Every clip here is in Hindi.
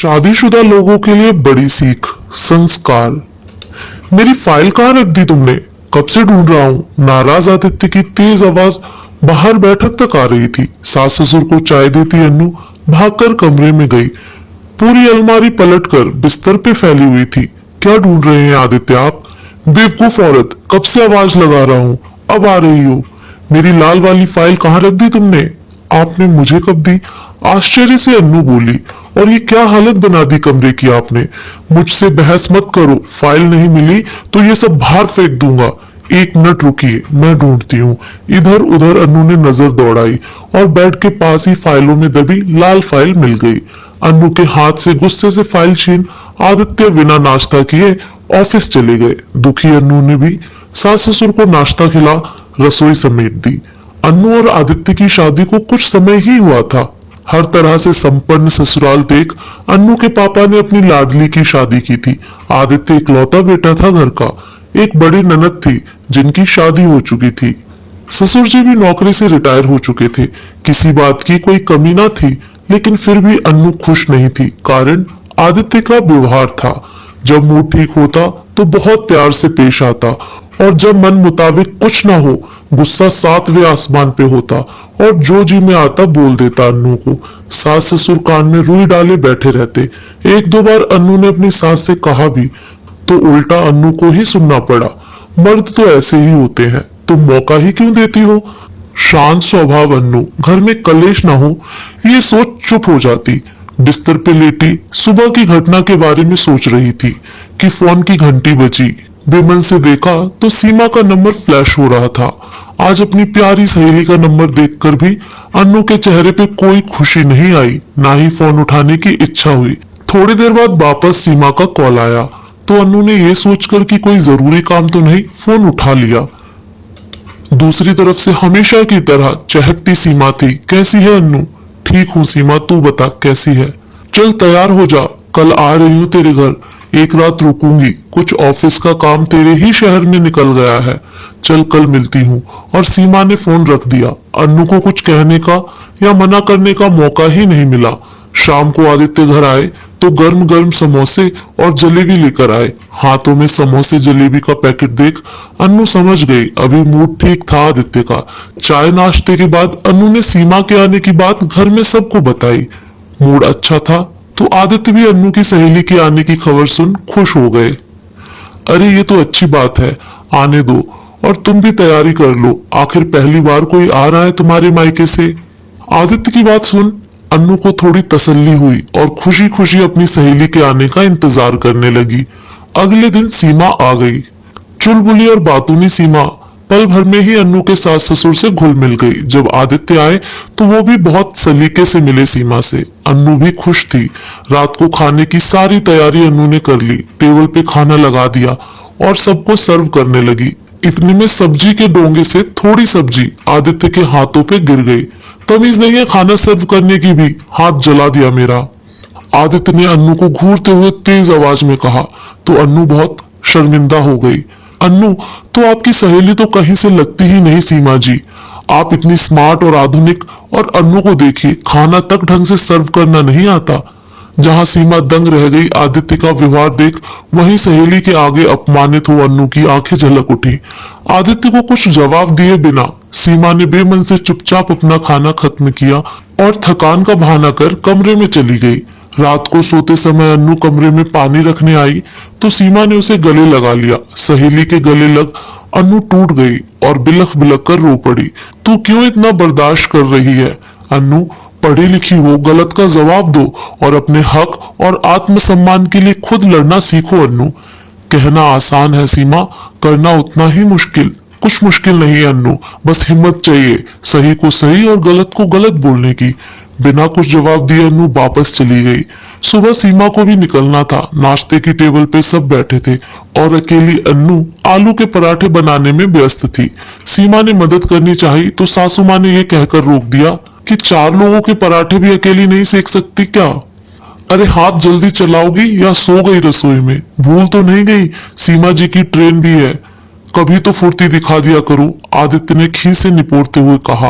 शादीशुदा लोगों के लिए बड़ी सीख, संस्कार। मेरी फाइल कहाँ रख दी तुमने? कब से ढूंढ रहा हूँ। नाराज आदित्य की तेज आवाज बाहर बैठक तक आ रही थी। सास ससुर को चाय देती अन्नू भागकर कमरे में गई। पूरी अलमारी पलटकर बिस्तर पे फैली हुई थी। क्या ढूंढ रहे हैं आदित्य आप? बेवकूफ औरत, कब से आवाज लगा रहा हूँ, अब आ रही हो। मेरी लाल वाली फाइल कहाँ रख दी तुमने? आपने मुझे कब दी? आश्चर्य से अन्नू बोली। और ये क्या हालत बना दी कमरे की आपने? मुझसे बहस मत करो, फाइल नहीं मिली तो ये सब बाहर फेंक दूंगा। एक मिनट रुकिए, मैं ढूंढती हूँ। इधर उधर अन्नू ने नजर दौड़ाई और बेड के पास ही फाइलों में दबी लाल फाइल मिल गई। अन्नू के हाथ से गुस्से से फाइल छीन आदित्य बिना नाश्ता किए ऑफिस चले गए। दुखी अन्नू ने भी सास ससुर को नाश्ता खिला रसोई समेट दी। अन्नू और आदित्य की शादी को कुछ समय ही हुआ था। हर तरह से संपन्न ससुराल देख अन्नू के पापा ने अपनी लाडली की शादी की थी। आदित्य इकलौता बेटा था घर का। एक बड़ी ननद थी जिनकी शादी हो चुकी थी। ससुर जी भी नौकरी से रिटायर हो चुके थे। किसी बात की कोई कमी ना थी, लेकिन फिर भी अन्नू खुश नहीं थी। कारण आदित्य का व्यवहार था। जब मूड ठीक होता तो बहुत प्यार से पेश आता, और जब मन मुताबिक कुछ ना हो गुस्सा 7वें आसमान पे होता और जो जी में आता बोल देता अन्नू को। सास ससुर कान में रुई डाले बैठे रहते। एक दो बार अन्नू ने अपनी सास से कहा भी तो उल्टा अन्नू को ही सुनना पड़ा। मर्द तो ऐसे ही होते हैं, तुम मौका ही क्यों देती हो? शांत स्वभाव अन्नू, घर में कलेश ना हो ये सोच चुप हो जाती। बिस्तर पे लेटी सुबह की घटना के बारे में सोच रही थी कि फोन की घंटी बजी। बेमन से देखा तो सीमा का नंबर फ्लैश हो रहा था। आज अपनी प्यारी सहेली का नंबर देखकर भी अन्नू के चेहरे पे कोई खुशी नहीं आई, ना ही फोन उठाने की इच्छा हुई। थोड़ी देर बाद वापस सीमा का कॉल आया तो अन्नू ने यह सोचकर कि कोई जरूरी काम तो नहीं, फोन उठा लिया। दूसरी तरफ से हमेशा की तरह चहकती सीमा थी। कैसी है अन्नू? ठीक हूँ सीमा, तू बता कैसी है? चल तैयार हो जा, कल आ रही हूँ तेरे घर। एक रात रुकूंगी, कुछ ऑफिस का काम तेरे ही शहर में निकल गया है। चल कल मिलती हूँ। और सीमा ने फोन रख दिया। अन्नू को कुछ कहने का या मना करने का मौका ही नहीं मिला। शाम को आदित्य घर आए तो गर्म गर्म समोसे और जलेबी लेकर आए। हाथों में समोसे जलेबी का पैकेट देख अन्नू समझ गई अभी मूड ठीक था आदित्य का। चाय नाश्ते के बाद अन्नू ने सीमा के आने की बात घर में सबको बताई। मूड अच्छा था तो आदित्य भी अन्नू की सहेली के आने की खबर सुन खुश हो गए। अरे ये तो अच्छी बात है, आने दो, और तुम भी तैयारी कर लो, आखिर पहली बार कोई आ रहा है तुम्हारे मायके से। आदित्य की बात सुन अन्नू को थोड़ी तसल्ली हुई और खुशी खुशी अपनी सहेली के आने का इंतजार करने लगी। अगले दिन सीमा आ गई। चुलबुली और बातूनी सीमा पल भर में ही अन्नू के सास ससुर से घुल मिल गई। जब आदित्य आए तो वो भी बहुत सलीके से मिले सीमा से। अन्नू भी खुश थी। रात को खाने की सारी तैयारी अन्नू ने कर ली। टेबल पे खाना लगा दिया और सबको सर्व करने लगी। इतने में सब्जी के डोंगे से थोड़ी सब्जी आदित्य के हाथों पे गिर गई। तमीज नहीं है खाना सर्व करने की भी, हाथ जला दिया मेरा। आदित्य ने अन्नू को घूरते हुए तेज आवाज में कहा तो अन्नू बहुत शर्मिंदा हो गई। अन्नू, तो आपकी सहेली तो कहीं से लगती ही नहीं सीमा जी। आप इतनी स्मार्ट और आधुनिक, और अन्नू को देखिए खाना तक ढंग से सर्व करना नहीं आता। जहां सीमा दंग रह गई आदित्य का व्यवहार देख, वहीं सहेली के आगे अपमानित हो अन्नू की आंखें झलक उठी। आदित्य को कुछ जवाब दिए बिना सीमा ने बेमन से चुपचाप अपना खाना खत्म किया और थकान का बहाना कर कमरे में चली गई। रात को सोते समय अन्नू कमरे में पानी रखने आई तो सीमा ने उसे गले लगा लिया। सहेली के गले लग अन्नू टूट गई और बिलख बिलख कर रो पड़ी। तू क्यों इतना बर्दाश्त कर रही है अन्नू? पढ़ी लिखी हो, गलत का जवाब दो और अपने हक और आत्मसम्मान के लिए खुद लड़ना सीखो अन्नू। कहना आसान है सीमा, करना उतना ही मुश्किल। कुछ मुश्किल नहीं है अन्नू, बस हिम्मत चाहिए सही को सही और गलत को गलत बोलने की। बिना कुछ जवाब दिए अन्नू वापस चली गई। सुबह सीमा को भी निकलना था। नाश्ते की टेबल पे सब बैठे थे और अकेली अन्नू आलू के पराठे बनाने में व्यस्त थी। सीमा ने मदद करनी चाहिए तो सासू माँ ने यह कहकर रोक दिया कि 4 लोगों के पराठे भी अकेली नहीं सेक सकती क्या? अरे हाथ जल्दी चलाओगी या सो गई रसोई में? भूल तो नहीं गई सीमा जी की ट्रेन भी है, कभी तो फुर्ती दिखा दिया करो। आदित्य ने खींच से निपोड़ते हुए कहा।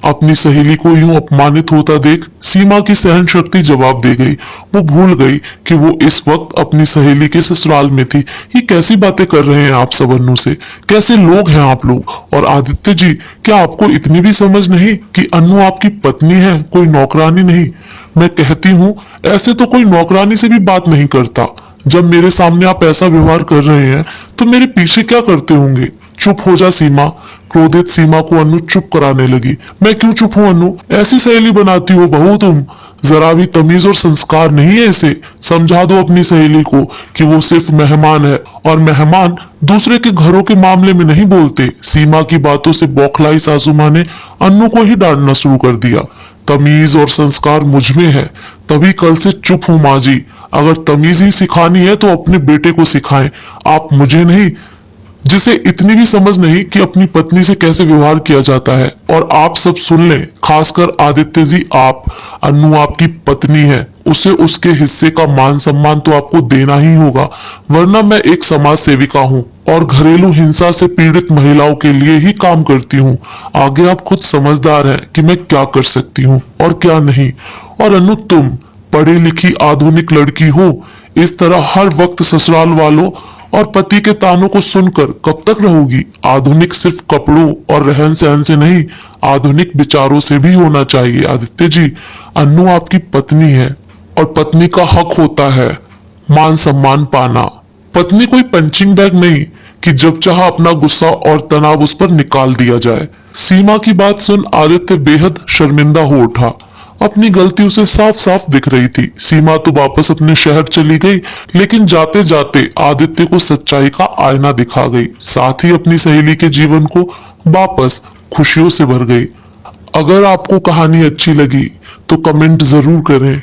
अपनी सहेली को यूं अपमानित होता देख सीमा की सहन शक्ति जवाब दे गई। वो भूल गई कि वो इस वक्त अपनी सहेली के ससुराल में थी। ये कैसी बातें कर रहे हैं आप सब अन्नू से? कैसे लोग हैं आप लोग? और आदित्य जी, क्या आपको इतनी भी समझ नहीं कि अन्नू आपकी पत्नी है, कोई नौकरानी नहीं? मैं कहती हूँ ऐसे तो कोई नौकरानी से भी बात नहीं करता। जब मेरे सामने आप ऐसा व्यवहार कर रहे हैं तो मेरे पीछे क्या करते होंगे? चुप हो जा सीमा। क्रोधित सीमा को अन्नू चुप कराने लगी। मैं क्यों चुप हूँ अन्नू? ऐसी सहेली बनाती हो बहू तुम? जरा भी तमीज और संस्कार नहीं है इसे? समझा दो अपनी सहेली को कि वो सिर्फ मेहमान है और मेहमान दूसरे के घरों के मामले में नहीं बोलते। सीमा की बातों से बौखलाई सासू माँ ने अन्नू को ही डांटना शुरू कर दिया। तमीज और संस्कार मुझ में है, तभी कल से चुप हूं माँ जी। अगर तमीज ही सिखानी है तो अपने बेटे को सिखाएं, आप मुझे नहीं, जिसे इतनी भी समझ नहीं कि अपनी पत्नी से कैसे व्यवहार किया जाता है। और आप सब सुन लें, खासकर आदित्य जी, आप, अन्नू आपकी पत्नी है, उसे उसके हिस्से का मान सम्मान तो आपको देना ही होगा, वरना मैं एक समाज सेविका हूँ और घरेलू हिंसा से पीड़ित महिलाओं के लिए ही काम करती हूँ। आगे आप खुद समझदार हैं कि मैं क्या कर सकती हूँ और क्या नहीं। और अनु, तुम पढ़ी लिखी आधुनिक लड़की हो, इस तरह हर वक्त ससुराल वालों और पति के तानों को सुनकर कब तक रहोगी? आधुनिक सिर्फ कपड़ों और रहन सहन से नहीं, आधुनिक विचारों से भी होना चाहिए। आदित्य जी, अन्नू आपकी पत्नी है और पत्नी का हक होता है मान सम्मान पाना। पत्नी कोई पंचिंग बैग नहीं कि जब चाहा अपना गुस्सा और तनाव उस पर निकाल दिया जाए। सीमा की बात सुन आदित्य बेहद शर्मिंदा हो उठा। अपनी गलती उसे साफ साफ दिख रही थी। सीमा तो वापस अपने शहर चली गई, लेकिन जाते जाते आदित्य को सच्चाई का आईना दिखा गई, साथ ही अपनी सहेली के जीवन को वापस खुशियों से भर गई। अगर आपको कहानी अच्छी लगी तो कमेंट जरूर करें।